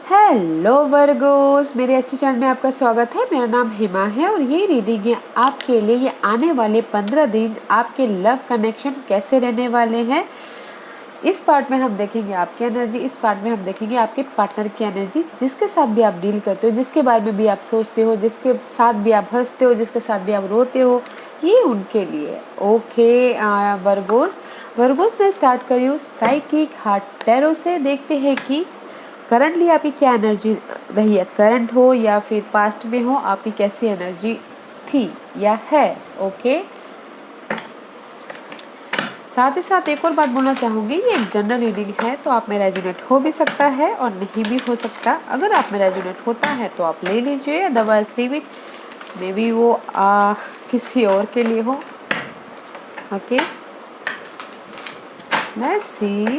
Hello Virgo's, मेरे अच्छे channel में आपका स्वागत है। मेरा नाम हिमा है और ये रीडिंग है आपके लिए। ये आने वाले 15 दिन आपके लव कनेक्शन कैसे रहने वाले हैं। इस पार्ट में हम देखेंगे आपकी एनर्जी, इस पार्ट में हम देखेंगे आपके पार्टनर की एनर्जी, जिसके साथ भी आप डील करते हो, जिसके बारे में भी आप सोचते हो, जिसके साथ भी आप हंसते हो, जिसके साथ भी आप रोते हो, ये उनके लिए। ओके वर्गोस, वर्गोस मैं स्टार्ट करी हूँ साइकिक हार्ट टैरो से। देखते हैं कि करंटली आपकी क्या एनर्जी रही है, करंट हो या फिर पास्ट में हो, आपकी कैसी एनर्जी थी या है। ओके, साथ ही साथ एक और बात बोलना चाहूँगी, ये एक जनरल रीडिंग है तो आप में रेजोनेट हो भी सकता है और नहीं भी हो सकता। अगर आप में रेजोनेट होता है तो आप ले लीजिए, otherwise leave it, may be वो किसी और के लिए हो। Okay, let's see.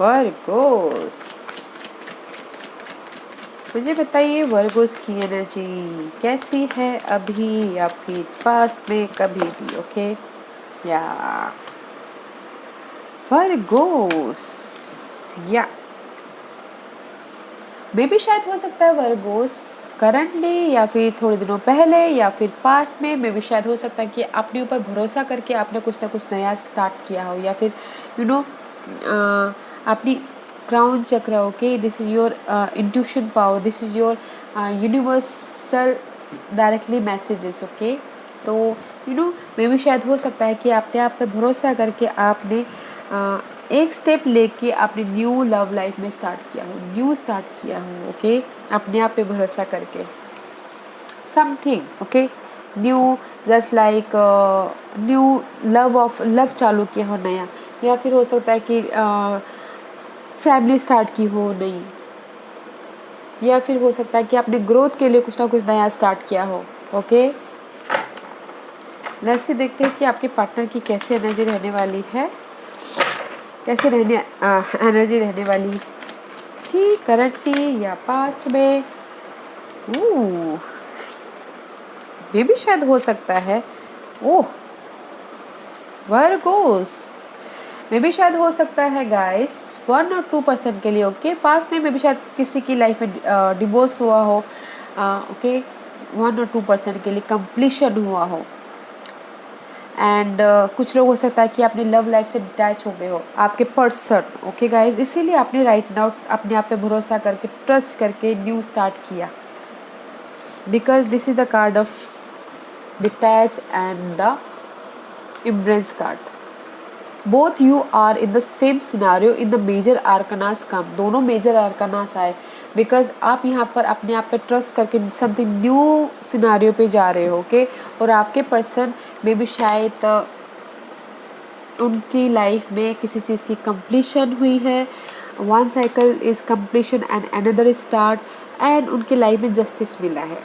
वर्गोस, मुझे बताइए वर्गोस की एनर्जी कैसी है अभी या फिर पास्ट में कभी भी। ओके या वर्गोस, या मे भी शायद हो सकता है वर्गोस करंटली या फिर थोड़े दिनों पहले या फिर पास्ट में, मे भी शायद हो सकता है कि अपने ऊपर भरोसा करके आपने कुछ ना कुछ नया स्टार्ट किया हो, या फिर अपनी क्राउन चक्र। Okay, this is your intuition power, this is your universal directly messages. Okay, तो मे भी शायद हो सकता है कि आपने आप पे भरोसा करके आपने एक स्टेप लेके आपने न्यू लव लाइफ में स्टार्ट किया हो, न्यू स्टार्ट किया हो। ओके, अपने आप पे भरोसा करके something. Okay, new, just like new love चालू किया हो नया, या फिर हो सकता है कि फैमिली स्टार्ट की हो नई, या फिर हो सकता है कि आपने ग्रोथ के लिए कुछ ना कुछ नया स्टार्ट किया हो। ओके, वैसे देखते हैं कि आपके पार्टनर की कैसी एनर्जी रहने वाली है, कैसे एनर्जी रहने वाली थी करंटली या पास्ट में। ये भी शायद हो सकता है। ओह वर्गोस, मे भी शायद हो सकता है गाइस 1 और 2% के लिए। ओके, पास्ट में मे भी शायद किसी की लाइफ में डिवोर्स हुआ हो। ओके, 1 और 2% के लिए कंप्लीशन हुआ हो। एंड कुछ लोग हो सकता है कि अपनी लव लाइफ से डिटैच हो गए हो आपके पर्सन। ओके गाइज, इसीलिए आपने राइट नाउ अपने आप पे भरोसा करके, ट्रस्ट करके न्यू स्टार्ट किया, because this is the card of detach and the embrace card. Both you are in the same scenario in the major arcanas come, दोनों मेजर आर्कनास आए, बिकॉज आप यहाँ पर अपने आप पे ट्रस्ट करके समथिंग न्यू सिनारियो पे जा रहे हो। ओके, और आपके पर्सन में भी शायद उनकी लाइफ में किसी चीज़ की कंप्लीशन हुई है, one cycle is completion and another start, and उनकी लाइफ में जस्टिस मिला है,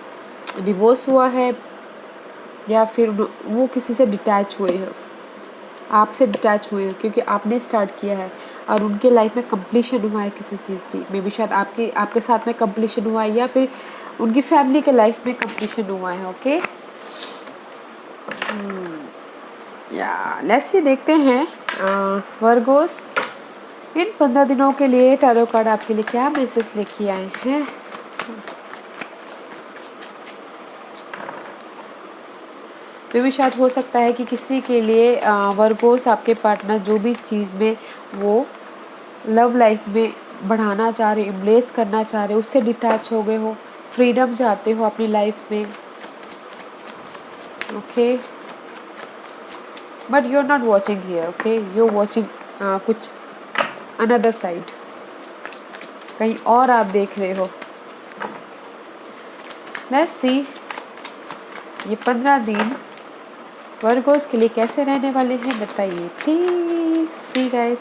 डिवोर्स हुआ है, या फिर वो किसी से डिटैच हुए हैं, आपसे डिटैच हुए हैं क्योंकि आपने स्टार्ट किया है, और उनके लाइफ में कंप्लीशन हुआ है किसी चीज़ की। मे बी शायद आपके साथ में कंप्लीशन हुआ है, या फिर उनकी फैमिली के लाइफ में कंप्लीशन हुआ है। ओके, या लेट्स सी, देखते हैं वर्गोस इन 15 दिनों के लिए टैरो कार्ड आपके लिए क्या मैसेज लेके आए हैं। मे भी शायद हो सकता है कि किसी के लिए वर्गोस आपके पार्टनर जो भी चीज़ में वो लव लाइफ में बढ़ाना चाह रहे, इम्ब्रेस करना चाह रहे, उससे डिटैच हो गए हो, फ्रीडम चाहते हो अपनी लाइफ में। Okay, but you are not watching here. Okay, you are watching कुछ अनदर साइड, कहीं और आप देख रहे हो। लेट्स सी, ये 15 दिन वर्गोस के लिए कैसे रहने वाले हैं बताइए please. See guys,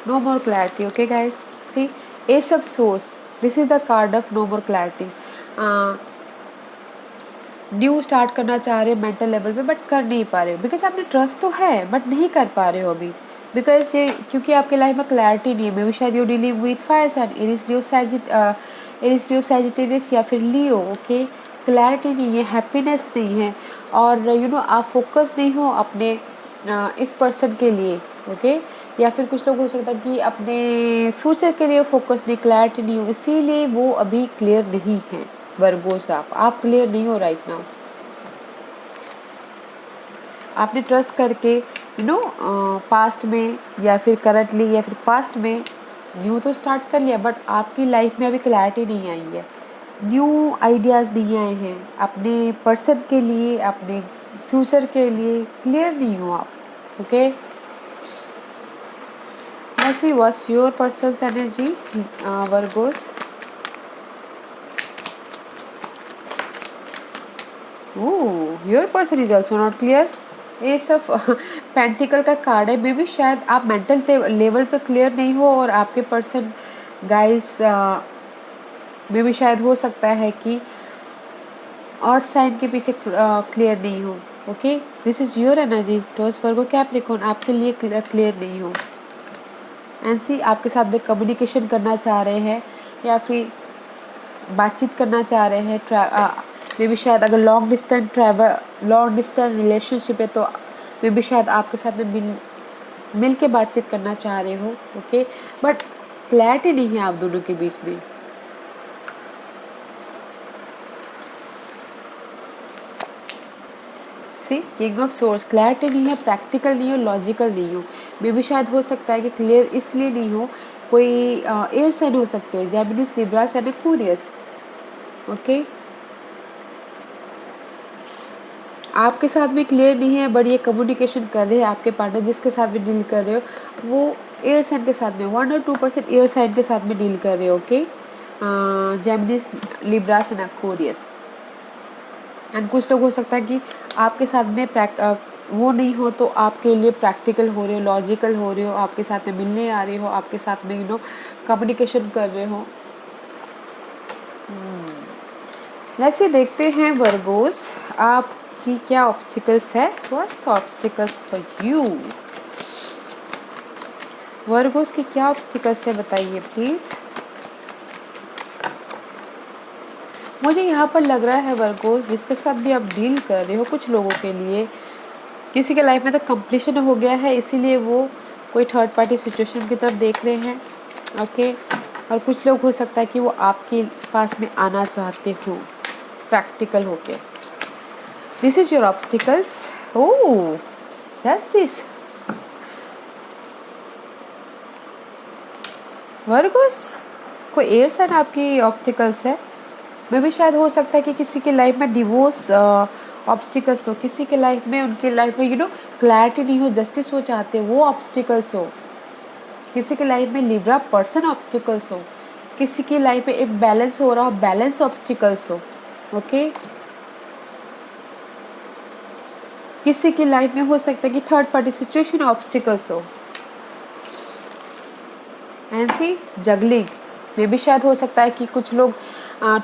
no more clarity. Okay guys, see, ace of swords, this is the card of no more clarity. New start करना चाह रहे हो मेंटल लेवल पे, बट कर नहीं पा रहे हो, बिकॉज आपने ट्रस्ट तो है बट नहीं कर पा रहे हो अभी, बिकॉज ये क्योंकि आपके लाइफ में क्लैरिटी नहीं है। मे बी शायद you dealing with fire sign, Aries Leo Sagittarius या फिर लियो। ओके, क्लैरिटी नहीं है, हैप्पीनेस नहीं है, और आप फोकस नहीं हो अपने इस पर्सन के लिए, ओके। या फिर कुछ लोग हो सकता है कि अपने फ्यूचर के लिए फोकस नहीं, क्लैरिटी नहीं हो, इसीलिए वो अभी क्लियर नहीं है। वर्गोस, आप क्लियर नहीं हो राइट नाउ। आपने ट्रस्ट करके पास्ट में या फिर करंटली या फिर पास्ट में न्यू तो स्टार्ट कर लिया, बट आपकी लाइफ में अभी क्लैरिटी नहीं आई है, न्यू आइडियाज़ नहीं आए हैं अपने पर्सन के लिए, अपने फ्यूचर के लिए क्लियर नहीं हो आप, okay. Let's see what's your persons energy Virgo's. Your person is also not clear. ये सब पेंटिकल का कार्ड है। मे बी शायद आप मेंटल लेवल पे क्लियर नहीं हो, और आपके पर्सन गाइस मे बी शायद हो सकता है कि और साइन के पीछे क्लियर नहीं हो, okay. This is your energy toss Virgo Capricorn, आपके लिए क्लियर नहीं हो। एंड आपके साथ में कम्युनिकेशन करना चाह रहे हैं या फिर बातचीत करना चाह रहे हैं, मे बी शायद अगर लॉन्ग डिस्टेंस रिलेशनशिप है तो मे बी शायद आपके साथ में मिल के बातचीत करना चाह रहे हो, ओके। बट क्लैरिटी नहीं है आप दोनों के बीच में। सी किंग ऑफ सोर्स, क्लैरिटी नहीं है, प्रैक्टिकल नहीं हो, लॉजिकल नहीं हो। मे भी शायद हो सकता है कि क्लियर इसलिए नहीं हो, कोई एयर साइन हो सकते हैं, जेमिनिस, लिब्रास एंड एक्वेरियस, ओके। आपके साथ भी क्लियर नहीं है, बट ये कम्युनिकेशन कर रहे हैं आपके पार्टनर जिसके साथ भी डील कर रहे हो, वो एयर साइन के साथ में 1 और 2% एयर साइन के साथ में डील कर रहे हो, okay. Geminis, Libras and Aquarius. And कुछ लोग हो सकता है कि आपके साथ में वो नहीं हो तो आपके लिए प्रैक्टिकल हो रहे हो, लॉजिकल हो रहे हो, आपके साथ में मिलने आ रहे हो, आपके साथ में कम्युनिकेशन कर रहे हो। वैसे देखते हैं वर्गोस आपकी क्या ऑब्स्टिकल्स है। What's the obstacles for you Virgo's की क्या ऑब्स्टिकल्स है बताइए प्लीज। मुझे यहाँ पर लग रहा है वर्गोस जिसके साथ भी आप डील कर रहे हो, कुछ लोगों के लिए किसी के लाइफ में तो कंप्लीशन हो गया है, इसीलिए वो कोई थर्ड पार्टी सिचुएशन की तरफ देख रहे हैं, ओके। और कुछ लोग हो सकता है कि वो आपके पास में आना चाहते हो प्रैक्टिकल होके। This is your obstacles. Oh justice Virgo's, कोई एयर साइन आपकी ऑब्स्टिकल्स है। मे भी शायद हो सकता है कि किसी की लाइफ में डिवोर्स ऑब्स्टिकल्स हो, किसी के लाइफ में उनकी लाइफ में क्लैरिटी नहीं हो, जस्टिस वो चाहते हो, वो ऑब्स्टिकल्स हो। किसी की लाइफ में लिब्रा पर्सन ऑब्स्टिकल्स हो, किसी की लाइफ में एक बैलेंस हो रहा हो, बैलेंस ऑब्स्टिकल्स हो, ओके। किसी की लाइफ में हो सकता है कि थर्ड पार्टी सिचुएशन ऑब्स्टिकल्स हो। ऐसी जगलिंग में भी शायद हो सकता है कि कुछ लोग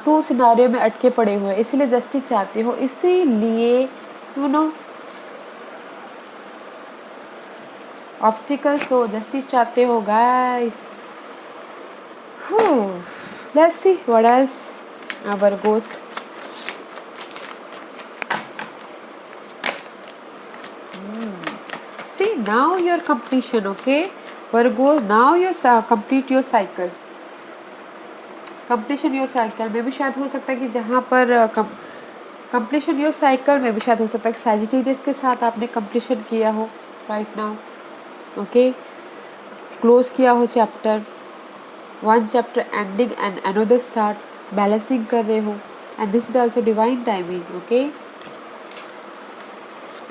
2 सिनारियो में अटके पड़े हुए हैं, इसीलिए जस्टिस चाहते हो, इसीलिए ऑब्स्टिकल्स हो, जस्टिस चाहते हो guys. Let's see what else Virgo's. See now your completion, okay Virgo, now you complete your cycle, completion your cycle में भी शायद हो सकता है कि जहाँ पर completion your cycle में भी शायद हो सकता है कि Sagittarius के साथ आपने completion किया हो right now, okay, close किया हो chapter, one chapter ending and another start, balancing कर रहे हो, and this is also divine timing, okay।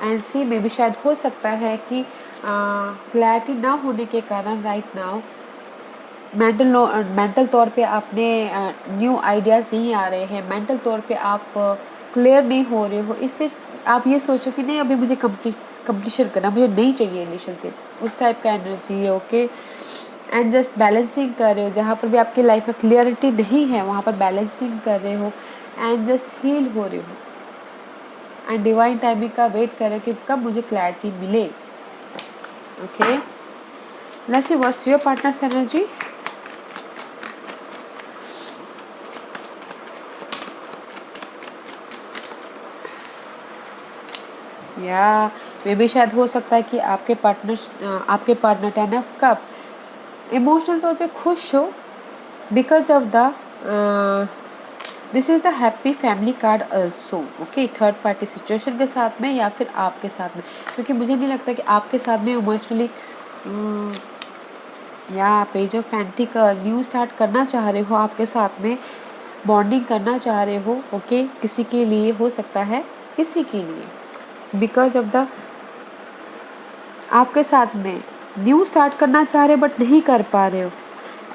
And सी में भी शायद हो सकता है कि क्लैरिटी ना होने के कारण राइट नाउ मेंटल तौर पे आपने न्यू आइडियाज़ नहीं आ रहे हैं, मेंटल तौर पे आप क्लियर नहीं हो रहे हो, इसलिए आप ये सोचो कि नहीं अभी मुझे कंप्लीशन करना, मुझे नहीं चाहिए रिलेशनशिप, उस टाइप का एनर्जी है, ओके। एंड जस्ट बैलेंसिंग कर रहे हो, जहाँ पर भी आपकी लाइफ में क्लियरिटी नहीं है वहाँ पर बैलेंसिंग कर रहे हो एंड जस्ट हील हो रहे हो एंड डिवाइन टाइमिंग का वेट कर रहे हो कि कब मुझे क्लैरिटी मिले, okay. Let's see what's your partners energy. या मे भी शायद हो सकता है कि आपके पार्टनर 10 ऑफ कप इमोशनल तौर पे खुश हो because of the this is the happy family card also. Okay, third party situation के साथ में या फिर आपके साथ में, क्योंकि मुझे नहीं लगता कि आपके साथ में इमोशनली या page of pentacle new start करना चाह रहे हो, आपके साथ में बॉन्डिंग करना चाह रहे हो। ओके, किसी के लिए हो सकता है, किसी के लिए बिकॉज ऑफ द आपके साथ में न्यू स्टार्ट करना चाह रहे हो बट नहीं कर पा रहे हो।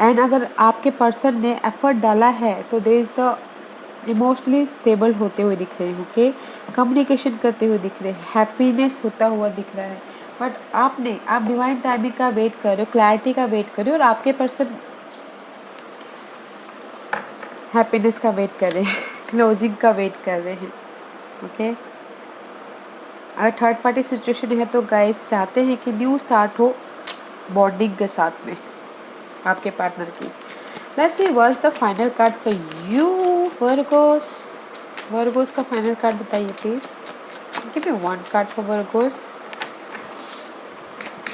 एंड अगर आपके पर्सन ने एफर्ट डाला है तो दे इज़ द इमोशनली स्टेबल होते हुए दिख रहे हैं। ओके, कम्युनिकेशन करते हुए दिख रहे हैं, हैप्पीनेस होता हुआ दिख रहा है। बट आप डिवाइन टाइमिंग का वेट कर रहे हो, क्लैरिटी का वेट कर रहे हो, और आपके पर्सन हैप्पीनेस का वेट कर रहे हैं, क्लोजिंग का वेट कर रहे हैं। ओके, अगर थर्ड पार्टी सिचुएशन है तो गाइस चाहते हैं कि न्यू स्टार्ट हो बॉन्डिंग के साथ में आपके पार्टनर की। Let's see what's the final card for you Virgo's. Virgo's का फाइनल कार्ड बताइए please. Give me one card for Virgo's.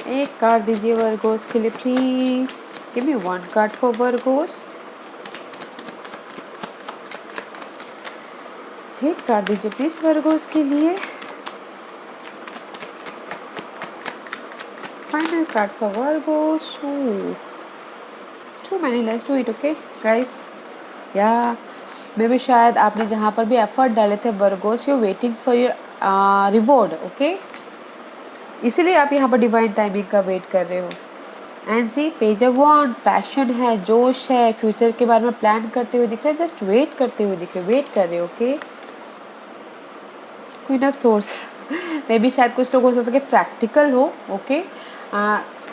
एक कार्ड दीजिए वर्गोस के लिए please. Give me one card for Virgo's. एक कार्ड दीजिए प्लीज वर्गोस के लिए। Final card for Virgo's. Too many, let's do it, okay guys। या मे भी शायद आपने जहाँ पर भी एफर्ट डाले थे Virgo's, you waiting for your reward. Okay, इसीलिए आप यहाँ पर डिवाइन टाइमिंग का वेट कर रहे हो। And see page of wand, passion है, जोश है, फ्यूचर के बारे में प्लान करते हुए दिख रहे हैं, जस्ट वेट करते हुए दिख रहे, वेट कर रहे हो। ओके, क्वीन ऑफ सोर्स मे भी शायद कुछ लोग हो सकता है कि प्रैक्टिकल हो। ओके,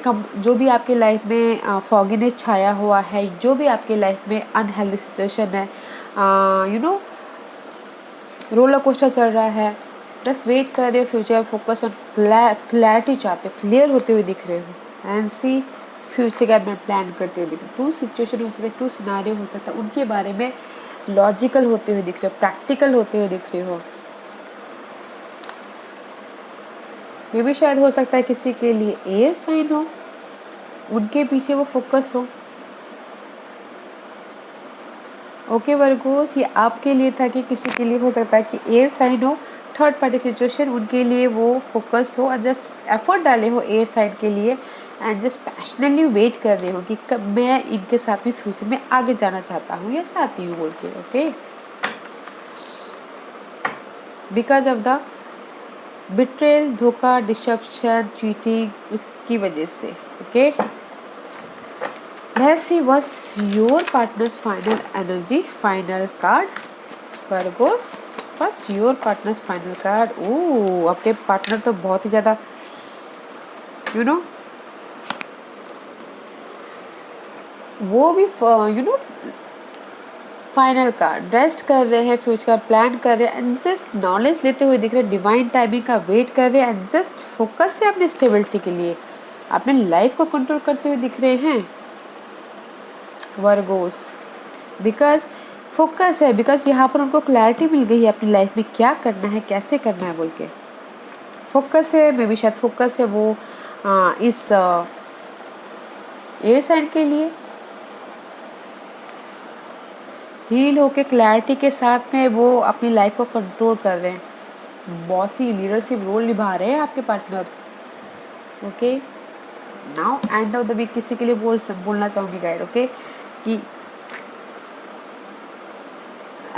जो भी आपके लाइफ में फॉगिनेस छाया हुआ है, जो भी आपके लाइफ में अनहेल्दी सिचुएशन है, रोलर कोस्टर चल रहा है, बस वेट कर रहे हो, फ्यूचर फोकस ऑन क्लैरिटी चाहते हो, क्लियर होते हुए दिख रहे हो। एंड सी फ्यूचर के बारे में प्लान करते हुए दिख रहे हो। 2 सिचुएशन हो सकते हैं, 2 सिनारियो हो सकता है, उनके बारे में लॉजिकल होते हुए दिख रहे हो, प्रैक्टिकल होते हुए दिख रहे हो। मे भी शायद हो सकता है किसी के लिए एयर साइन हो, उनके पीछे वो फोकस हो। ओके वर्गोस, ये आपके लिए था कि किसी के लिए हो सकता है कि एयर साइन हो, थर्ड पार्टी सिचुएशन, उनके लिए वो फोकस हो और जस्ट एफर्ट डाले हो एयर साइन के लिए एंड जस्ट पैशनेटली वेट कर रहे हो कि कब मैं इनके साथ में फ्यूचर में आगे जाना चाहता हूँ या चाहती हूँ बोल के। Okay, because of the betrayal, धोखा, डिसेप्शन, चीटिंग, उसकी वजह से। Okay, let's see what's your partner's final energy, final card Virgos। what's your partner's final card? ओह, आपके पार्टनर तो बहुत ही ज़्यादा वो भी फाइनल कार्ड रेस्ट कर रहे हैं, फ्यूचर प्लान कर रहे हैं एंड जस्ट नॉलेज लेते हुए दिख रहे हैं, डिवाइन टाइमिंग का वेट कर रहे हैं एंड जस्ट फोकस है अपनी स्टेबिलिटी के लिए, अपने लाइफ को कंट्रोल करते हुए दिख रहे हैं वर्गोस। बिकॉज फोकस है, बिकॉज यहाँ पर उनको क्लैरिटी मिल गई है अपनी लाइफ में क्या करना है, कैसे करना है बोल के। फोकस है, मे भी शायद फोकस है वो इस एयर साइन के लिए हील होके क्लैरिटी के साथ में वो अपनी लाइफ को कंट्रोल कर रहे हैं, बॉसी लीडरशिप रोल निभा रहे हैं आपके partner. Okay, now end of the week किसी के लिए बोलना चाहूँगी गाइड। ओके, कि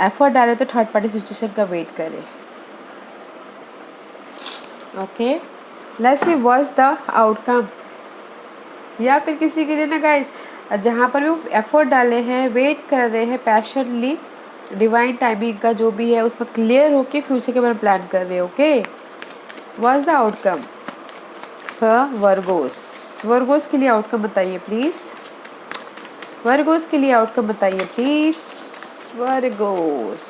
एफर्ट डाले तो थर्ड पार्टी सिचुएशन का वेट करें। Okay, let's see what's the outcome. या फिर किसी के लिए ना गाइस जहाँ पर भी वो एफर्ट डाले हैं, वेट कर रहे हैं पैशनली, डिवाइन टाइमिंग का जो भी है उसमें क्लियर होके फ्यूचर के बारे में प्लान कर रहे हैं। Okay, what's the outcome for Virgo's. Virgo's के लिए आउटकम बताइए प्लीज। वर्गोस के लिए आउटकम बताइए please Virgos.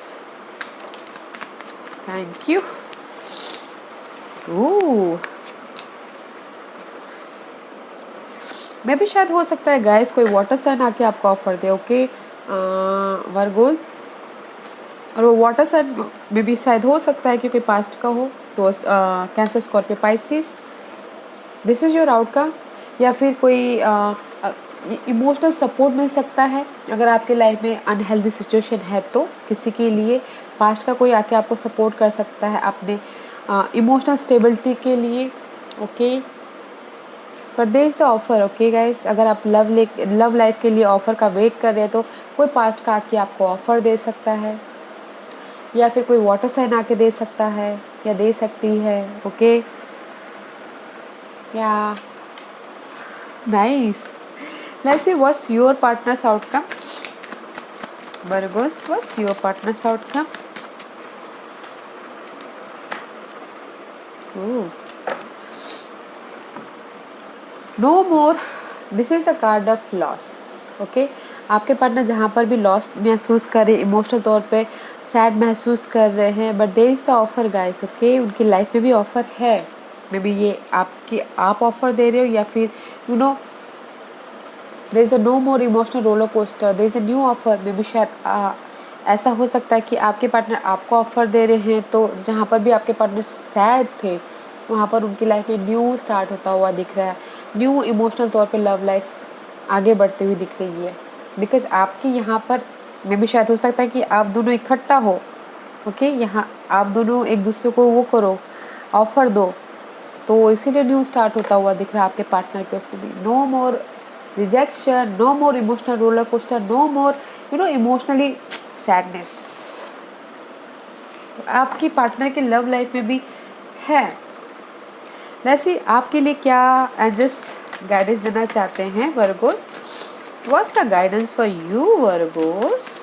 Thank you. Oh, मैं भी शायद हो सकता है गाइस कोई वाटर साइन आके आपको ऑफर दे। ओके वर्गोस, और वो वाटर साइन में भी शायद हो सकता है कि कोई पास्ट का हो तो cancer, Scorpio, Pisces, this is your outcome. या फिर कोई इमोशनल सपोर्ट मिल सकता है अगर आपके लाइफ में अनहेल्दी सिचुएशन है, तो किसी के लिए पास्ट का कोई आके आपको सपोर्ट कर सकता है अपने इमोशनल स्टेबिलिटी के लिए। ओके, पर there is the offer. Okay guys, अगर आप लव लाइफ के लिए ऑफर का वेट कर रहे हैं, तो कोई पास्ट का आके आपको ऑफर दे सकता है, या फिर कोई वाटर साइन आके दे सकता है या दे सकती है। ओके, या nice. Let's see what's your partners outcome. Virgos, what's your partner's outcome? Ooh. No more. This is the card of loss. Okay? आपके पार्टनर जहाँ पर भी लॉस महसूस कर रहे, इमोशनल तौर पे सैड महसूस कर रहे हैं, but there is the offer guys. Okay, उनकी लाइफ में भी ऑफर है। मे बी ये आप ऑफर दे रहे हो, या फिर you know there is a no more emotional roller coaster, there is a new offer. Maybe शायद ऐसा हो सकता है कि आपके पार्टनर आपको ऑफ़र दे रहे हैं, तो जहाँ पर भी आपके पार्टनर सैड थे, वहाँ पर उनकी लाइफ में न्यू स्टार्ट होता हुआ दिख रहा है। न्यू इमोशनल तौर पे लव लाइफ आगे बढ़ती हुई दिख रही है। बिकॉज आपकी यहाँ पर मे भी शायद हो सकता है कि आप दोनों इकट्ठा हो। ओके, यहाँ आप दोनों एक दूसरे को वो करो, ऑफ़र दो, तो इसीलिए न्यू स्टार्ट होता हुआ दिख रहा है आपके पार्टनर के उसमें भी। No more rejection, no more emotional roller coaster, no more emotionally sadness. आपकी पार्टनर की लव लाइफ में भी है। वैसे आपके लिए क्या एंजल्स गाइडेंस देना चाहते हैं Virgos? What's the guidance for you Virgos?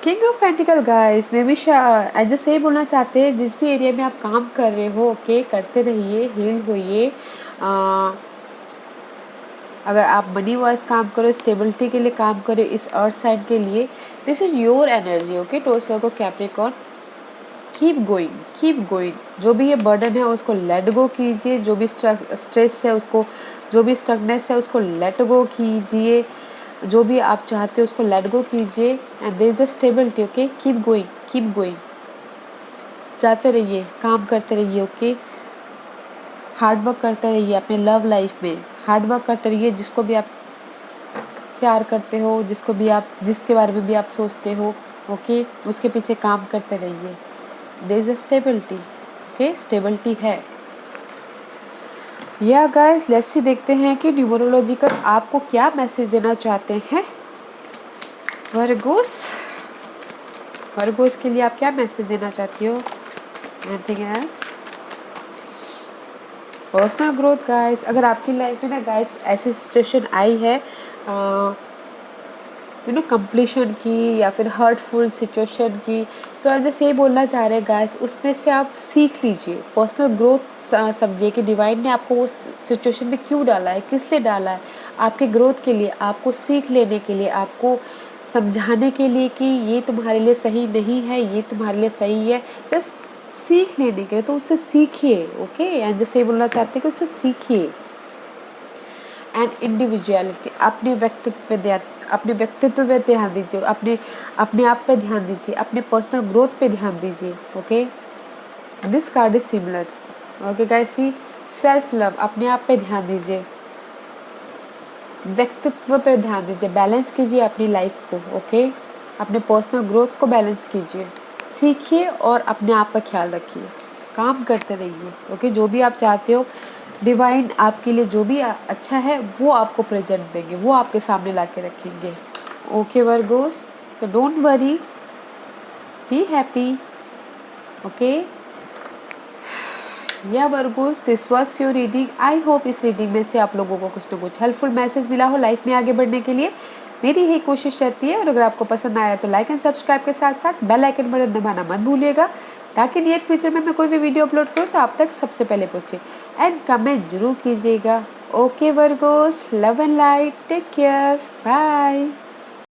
King of pentacles guys, maybe angels यही बोलना चाहते हैं, जिस भी एरिया में आप काम कर रहे हो, ओके, करते रहिए, हील होइए। अगर आप मनी वाइज काम करो, स्टेबिलिटी के लिए काम करो, इस अर्थ साइन के लिए, this is your energy. Okay, Taurus Virgo Capricorn, keep going, keep going. जो भी ये बर्डन है उसको लेट गो कीजिए, जो भी स्ट्रेस है उसको, जो भी स्टकनेस है उसको लेट गो कीजिए, जो भी आप चाहते हो उसको लेट गो कीजिए। And there is the stability. Okay, keep going, keep going, जाते रहिए, काम करते रहिए। ओके, हार्ड वर्क करते रहिए अपने लव लाइफ में, हार्ड वर्क करते रहिए। जिसको भी आप प्यार करते हो, जिसके बारे में भी आप सोचते हो, ओके, उसके पीछे काम करते रहिए। There is a stability. Okay, stability है। या गाइस, लेट्स सी, देखते हैं कि न्यूमरोलॉजिकल आपको क्या मैसेज देना चाहते हैं। वर्गोस, वर्गोस के लिए आप क्या मैसेज देना चाहती हो? Anything else? Personal growth guys, अगर आपकी लाइफ में ना गाइस ऐसी सिचुएशन आई है कंप्लीशन की, या फिर हर्टफुल सिचुएशन की, तो जैसे ये बोलना चाह रहे हैं गाइस, उसमें से आप सीख लीजिए, पर्सनल ग्रोथ समझिए कि डिवाइन ने आपको उस सिचुएशन में क्यों डाला है, किस लिए डाला है, आपके ग्रोथ के लिए, आपको सीख लेने के लिए, आपको समझाने के लिए कि ये तुम्हारे लिए सही नहीं है, ये तुम्हारे लिए सही है। जस्ट सीख लेने के लिए, तो उससे सीखिए। ओके, एंड जैसे बोलना चाहते हैं कि उससे सीखिए। एंड इंडिविजुअलिटी, अपने व्यक्तित्व पे ध्यान दीजिए, अपने आप पे ध्यान दीजिए, अपने पर्सनल ग्रोथ पे ध्यान दीजिए। Okay, this card is similar. Okay guys, see, self love, अपने आप पे ध्यान दीजिए, व्यक्तित्व पे ध्यान दीजिए, बैलेंस कीजिए अपनी लाइफ को। ओके, अपने पर्सनल ग्रोथ को बैलेंस कीजिए, सीखिए और अपने आप का ख्याल रखिए, काम करते रहिए। ओके, जो भी आप चाहते हो, डिवाइन आपके लिए जो भी अच्छा है वो आपको प्रेजेंट देंगे, वो आपके सामने ला के रखेंगे। Okay Virgos, so don't worry, be happy. Okay, yeah Virgos, this was your reading. I hope इस रीडिंग में से आप लोगों को कुछ ना कुछ हेल्पफुल मैसेज मिला हो लाइफ में आगे बढ़ने के लिए। मेरी यही कोशिश रहती है, और अगर आपको पसंद आया तो लाइक एंड सब्सक्राइब के साथ साथ बेल आइकन बटन दबाना मत भूलिएगा, ताकि नियर फ्यूचर में मैं कोई भी वीडियो अपलोड करूँ तो आप तक सबसे पहले पहुँचे। एंड कमेंट जरूर कीजिएगा। Okay Virgos, love and light, take care, bye.